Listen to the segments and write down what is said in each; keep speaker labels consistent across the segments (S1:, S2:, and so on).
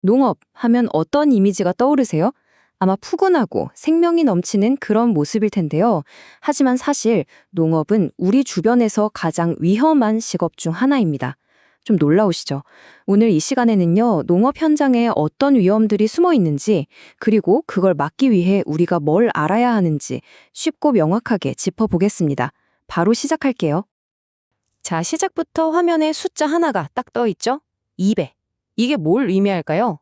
S1: 농업 하면 어떤 이미지가 떠오르세요? 아마 푸근하고 생명이 넘치는 그런 모습일 텐데요. 하지만 사실 농업은 우리 주변에서 가장 위험한 직업 중 하나입니다. 좀 놀라우시죠? 오늘 이 시간에는요, 농업 현장에 어떤 위험들이 숨어 있는지, 그리고 그걸 막기 위해 우리가 뭘 알아야 하는지 쉽고 명확하게 짚어보겠습니다. 바로 시작할게요. 자, 시작부터 화면에 숫자 하나가 딱 떠 있죠? 2배. 이게 뭘 의미할까요?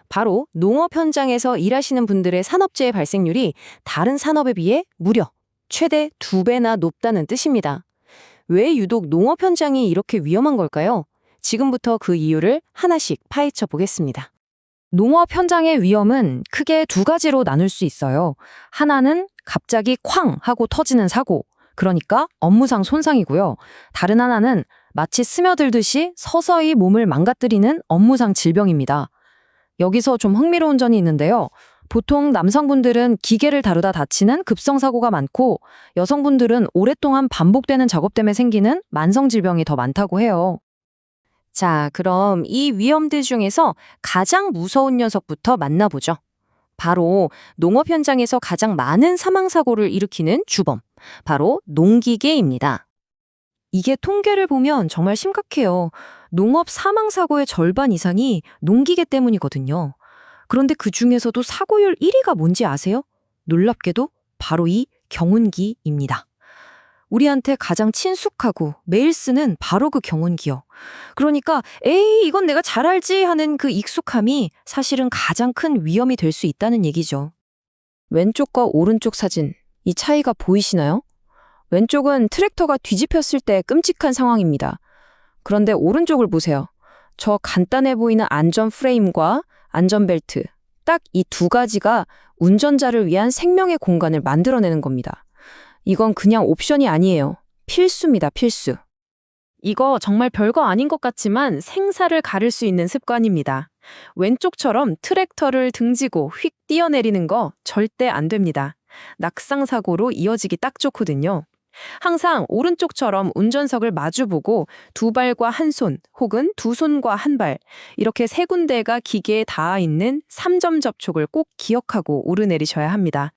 S1: 바로 농업 현장에서 일하시는 분들의 산업재해 발생률이 다른 산업에 비해 무려 최대 2배나 높다는 뜻입니다. 왜 유독 농업 현장이 이렇게 위험한 걸까요? 지금부터 그 이유를 하나씩 파헤쳐 보겠습니다. 농업 현장의 위험은 크게 두 가지로 나눌 수 있어요. 하나는 갑자기 쾅 하고 터지는 사고, 그러니까 업무상 손상이고요. 다른 하나는 마치 스며들듯이 서서히 몸을 망가뜨리는 업무상 질병입니다. 여기서 좀 흥미로운 점이 있는데요. 보통 남성분들은 기계를 다루다 다치는 급성사고가 많고 여성분들은 오랫동안 반복되는 작업 때문에 생기는 만성질병이 더 많다고 해요. 자, 그럼 이 위험들 중에서 가장 무서운 녀석부터 만나보죠. 바로 농업 현장에서 가장 많은 사망사고를 일으키는 주범, 바로 농기계입니다. 이게 통계를 보면 정말 심각해요. 농업 사망사고의 절반 이상이 농기계 때문이거든요. 그런데 그 중에서도 사고율 1위가 뭔지 아세요? 놀랍게도 바로 이 경운기입니다. 우리한테 가장 친숙하고 매일 쓰는 바로 그 경운기요. 그러니까 에이 이건 내가 잘 알지 하는 그 익숙함이 사실은 가장 큰 위험이 될 수 있다는 얘기죠. 왼쪽과 오른쪽 사진, 이 차이가 보이시나요? 왼쪽은 트랙터가 뒤집혔을 때 끔찍한 상황입니다. 그런데 오른쪽을 보세요. 저 간단해 보이는 안전 프레임과 안전벨트, 딱 이 두 가지가 운전자를 위한 생명의 공간을 만들어내는 겁니다. 이건 그냥 옵션이 아니에요. 필수입니다, 필수. 이거 정말 별거 아닌 것 같지만 생사를 가를 수 있는 습관입니다. 왼쪽처럼 트랙터를 등지고 휙 뛰어내리는 거 절대 안 됩니다. 낙상사고로 이어지기 딱 좋거든요. 항상 오른쪽처럼 운전석을 마주보고 두 발과 한 손 혹은 두 손과 한 발, 이렇게 세 군데가 기계에 닿아 있는 3점 접촉을 꼭 기억하고 오르내리셔야 합니다.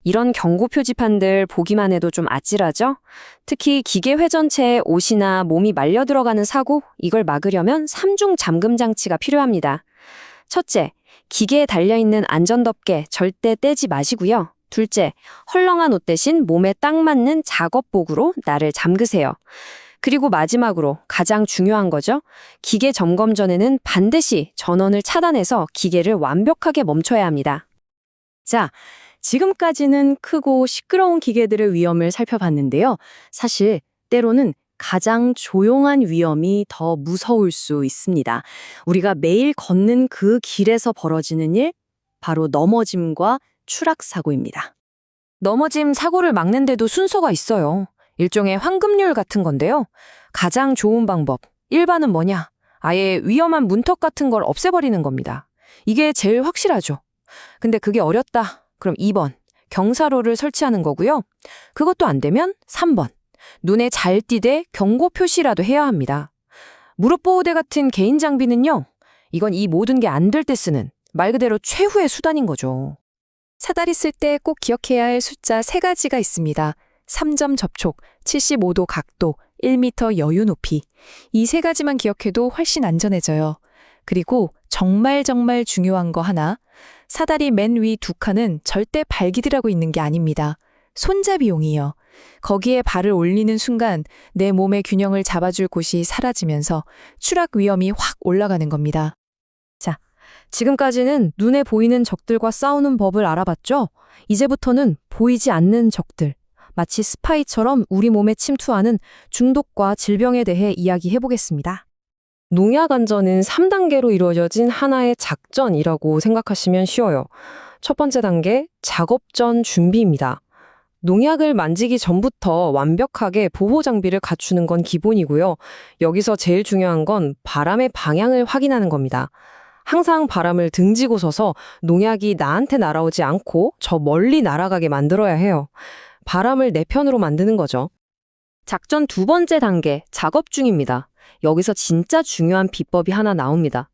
S1: 이런 경고 표지판들 보기만 해도 좀 아찔하죠? 특히 기계 회전체에 옷이나 몸이 말려 들어가는 사고, 이걸 막으려면 3중 잠금 장치가 필요합니다. 첫째, 기계에 달려있는 안전덮개 절대 떼지 마시고요. 둘째, 헐렁한 옷 대신 몸에 딱 맞는 작업복으로 나를 잠그세요. 그리고 마지막으로 가장 중요한 거죠. 기계 점검 전에는 반드시 전원을 차단해서 기계를 완벽하게 멈춰야 합니다. 자, 지금까지는 크고 시끄러운 기계들의 위험을 살펴봤는데요. 사실 때로는 가장 조용한 위험이 더 무서울 수 있습니다. 우리가 매일 걷는 그 길에서 벌어지는 일, 바로 넘어짐과 추락사고입니다. 넘어짐 사고를 막는데도 순서가 있어요. 일종의 황금률 같은 건데요. 가장 좋은 방법, 1번은 뭐냐? 아예 위험한 문턱 같은 걸 없애버리는 겁니다. 이게 제일 확실하죠. 근데 그게 어렵다. 그럼 2번, 경사로를 설치하는 거고요. 그것도 안 되면 3번, 눈에 잘 띄되 경고 표시라도 해야 합니다. 무릎 보호대 같은 개인 장비는요, 이건 이 모든 게 안 될 때 쓰는 말 그대로 최후의 수단인 거죠. 사다리 쓸 때 꼭 기억해야 할 숫자 3가지가 있습니다. 3점 접촉, 75도 각도, 1m 여유 높이. 이 3가지만 기억해도 훨씬 안전해져요. 그리고 정말 중요한 거 하나, 사다리 맨 위 2칸은 절대 발기들하고 있는 게 아닙니다. 손잡이용이요. 거기에 발을 올리는 순간 내 몸의 균형을 잡아줄 곳이 사라지면서 추락 위험이 확 올라가는 겁니다. 자, 지금까지는 눈에 보이는 적들과 싸우는 법을 알아봤죠? 이제부터는 보이지 않는 적들, 마치 스파이처럼 우리 몸에 침투하는 중독과 질병에 대해 이야기해보겠습니다. 농약 안전은 3단계로 이루어진 하나의 작전이라고 생각하시면 쉬워요. 첫 번째 단계, 작업 전 준비입니다. 농약을 만지기 전부터 완벽하게 보호 장비를 갖추는 건 기본이고요. 여기서 제일 중요한 건 바람의 방향을 확인하는 겁니다. 항상 바람을 등지고 서서 농약이 나한테 날아오지 않고 저 멀리 날아가게 만들어야 해요. 바람을 내 편으로 만드는 거죠. 작전 두 번째 단계, 작업 중입니다. 여기서 진짜 중요한 비법이 하나 나옵니다.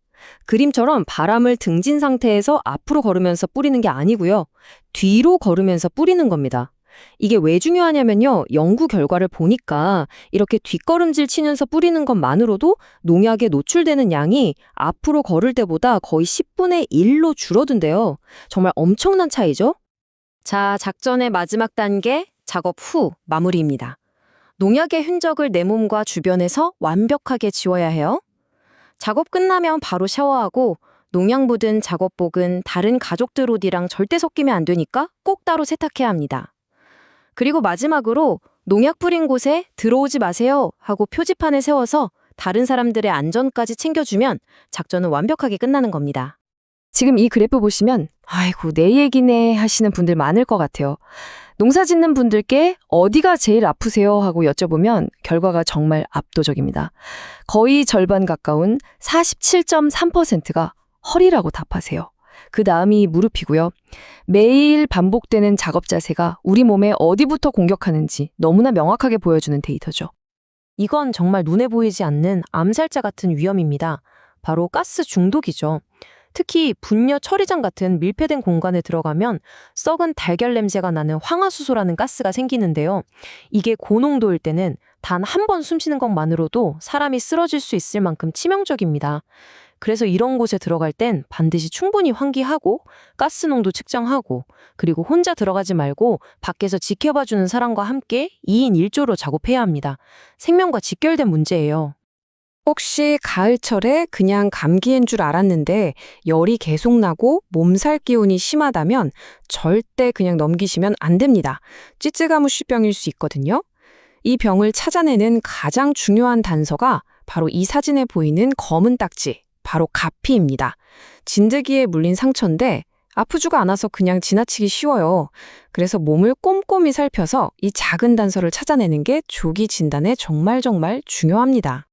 S1: 그림처럼 바람을 등진 상태에서 앞으로 걸으면서 뿌리는 게 아니고요. 뒤로 걸으면서 뿌리는 겁니다. 이게 왜 중요하냐면요. 연구 결과를 보니까 이렇게 뒷걸음질 치면서 뿌리는 것만으로도 농약에 노출되는 양이 앞으로 걸을 때보다 거의 10분의 1로 줄어든대요. 정말 엄청난 차이죠? 자, 작전의 마지막 단계, 작업 후 마무리입니다. 농약의 흔적을 내 몸과 주변에서 완벽하게 지워야 해요. 작업 끝나면 바로 샤워하고 농약 묻은 작업복은 다른 가족들 옷이랑 절대 섞이면 안 되니까 꼭 따로 세탁해야 합니다. 그리고 마지막으로 농약 뿌린 곳에 들어오지 마세요 하고 표지판을 세워서 다른 사람들의 안전까지 챙겨주면 작전은 완벽하게 끝나는 겁니다. 지금 이 그래프 보시면 아이고 내 얘기네 하시는 분들 많을 것 같아요. 농사 짓는 분들께 어디가 제일 아프세요 하고 여쭤보면 결과가 정말 압도적입니다. 거의 절반 가까운 47.3%가 허리라고 답하세요. 그 다음이 무릎이고요. 매일 반복되는 작업 자세가 우리 몸에 어디부터 공격하는지 너무나 명확하게 보여주는 데이터죠. 이건 정말 눈에 보이지 않는 암살자 같은 위험입니다. 바로 가스 중독이죠. 특히 분뇨 처리장 같은 밀폐된 공간에 들어가면 썩은 달걀 냄새가 나는 황화수소라는 가스가 생기는데요. 이게 고농도일 때는 단 한 번 숨쉬는 것만으로도 사람이 쓰러질 수 있을 만큼 치명적입니다. 그래서 이런 곳에 들어갈 땐 반드시 충분히 환기하고 가스 농도 측정하고 그리고 혼자 들어가지 말고 밖에서 지켜봐주는 사람과 함께 2인 1조로 작업해야 합니다. 생명과 직결된 문제예요. 혹시 가을철에 그냥 감기인 줄 알았는데 열이 계속 나고 몸살 기운이 심하다면 절대 그냥 넘기시면 안 됩니다. 찌찌가무씨병일 수 있거든요. 이 병을 찾아내는 가장 중요한 단서가 바로 이 사진에 보이는 검은 딱지, 바로 가피입니다. 진드기에 물린 상처인데 아프지가 않아서 그냥 지나치기 쉬워요. 그래서 몸을 꼼꼼히 살펴서 이 작은 단서를 찾아내는 게 조기 진단에 정말 중요합니다.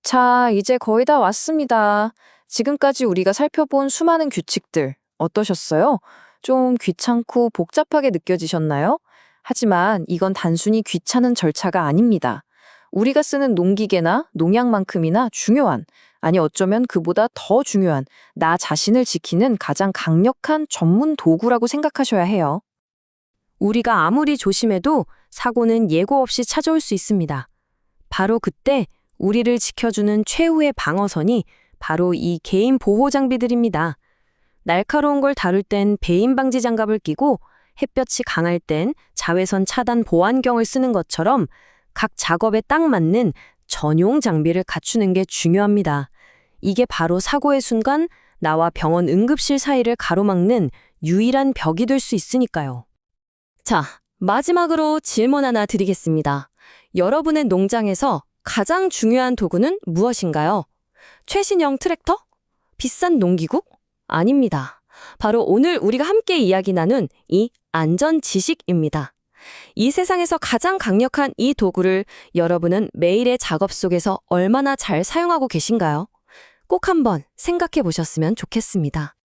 S1: 자, 이제 거의 다 왔습니다. 지금까지 우리가 살펴본 수많은 규칙들 어떠셨어요? 좀 귀찮고 복잡하게 느껴지셨나요? 하지만 이건 단순히 귀찮은 절차가 아닙니다. 우리가 쓰는 농기계나 농약만큼이나 중요한, 아니 어쩌면 그보다 더 중요한 나 자신을 지키는 가장 강력한 전문 도구라고 생각하셔야 해요. 우리가 아무리 조심해도 사고는 예고 없이 찾아올 수 있습니다. 바로 그때 우리를 지켜주는 최후의 방어선이 바로 이 개인 보호 장비들입니다. 날카로운 걸 다룰 땐 배임 방지 장갑을 끼고 햇볕이 강할 땐 자외선 차단 보안경을 쓰는 것처럼 각 작업에 딱 맞는 전용 장비를 갖추는 게 중요합니다. 이게 바로 사고의 순간 나와 병원 응급실 사이를 가로막는 유일한 벽이 될 수 있으니까요. 자, 마지막으로 질문 하나 드리겠습니다. 여러분의 농장에서 가장 중요한 도구는 무엇인가요? 최신형 트랙터? 비싼 농기구? 아닙니다. 바로 오늘 우리가 함께 이야기 나눈 이 안전 지식입니다. 이 세상에서 가장 강력한 이 도구를 여러분은 매일의 작업 속에서 얼마나 잘 사용하고 계신가요? 꼭 한번 생각해 보셨으면 좋겠습니다.